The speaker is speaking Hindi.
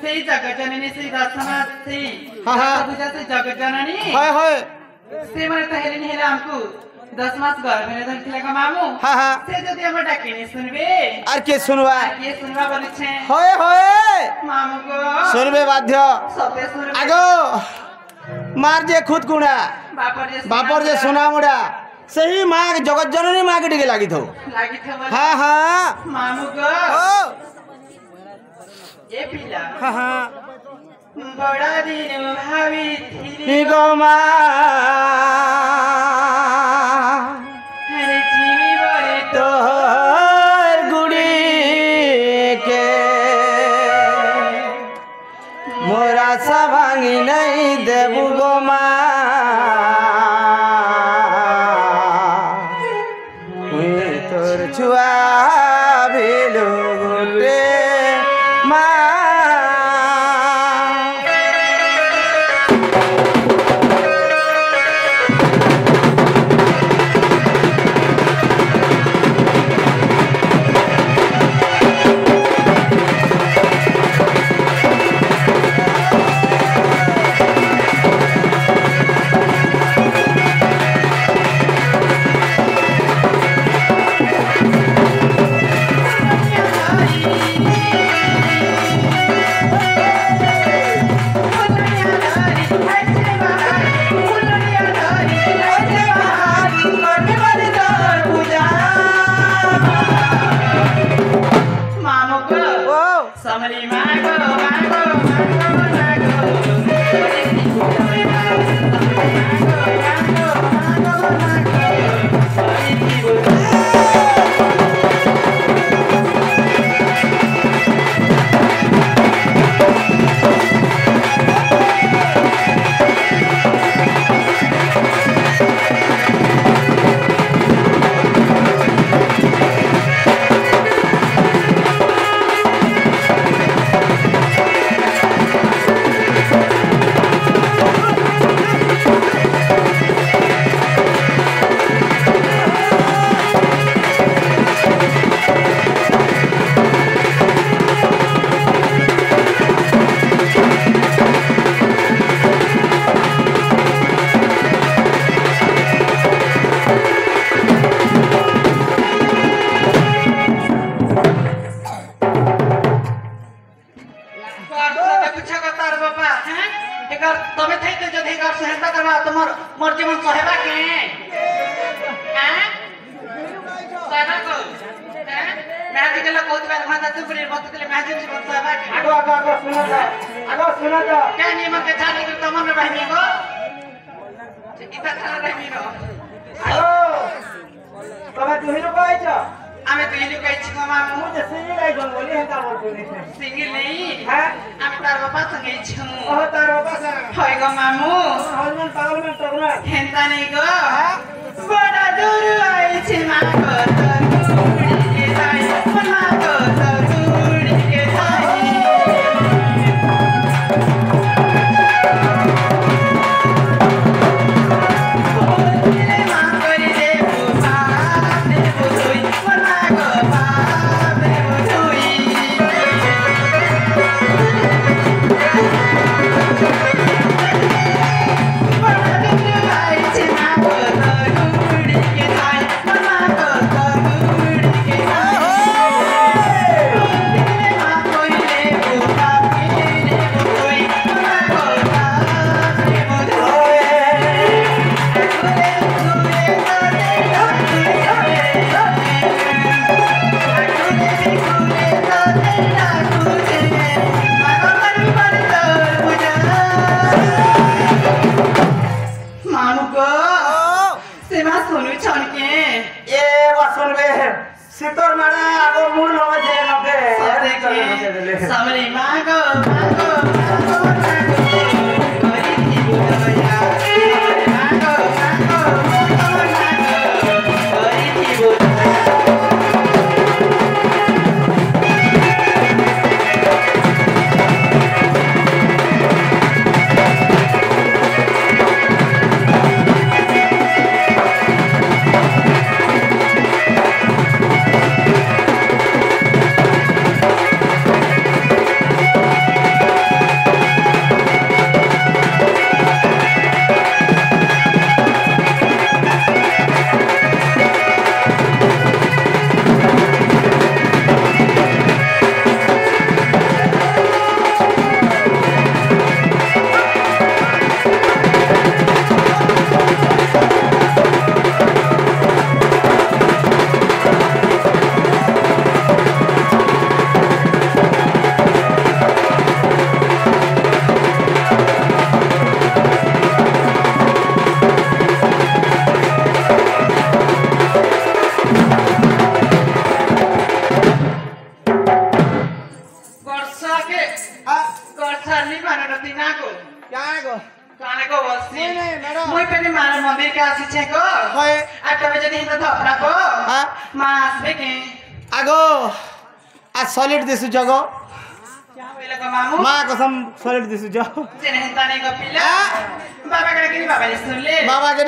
সেই জগজ্জননী সেই দর্শনা সেই पूजा से जगज्जननी हाय हाय से माने तो हेलिन हेला हमको 10 मास घर में धन थिला का मामू से जदी हम डाकिनी सुनबे आर के सुनवा के सुनवा बोले छे हाय हाय मामू को सुनबे बाध्य सबे सुनबे आगो मार जे खुद गुणा बापर जे सुना मुडा सही मां जगज्जननी मां के टिके लागी थो हां हां मामू को ओ ए पिला हां हां बड़ा दिन भावी थी गो मां हरे जीवी बोले तो गुड़ी के मोरा सा भांगी नहीं देबू गो मां तोर छुआ भेलो गोटे मां करछाली पानरती नाको क्या गो कानेको बसी नहीं मैडम मुई पनि मानव मन्दिर के आसी छेको होय आटो जति हिँड्दा थपराको मास बेके आगो आ सॉलिड दिसु जगो क्या बेलाको मामु माँ कसम सॉलिड दिसु जगो जेने तानेको पिला बाबा कडे किनी बाबाले सुनले बाबा के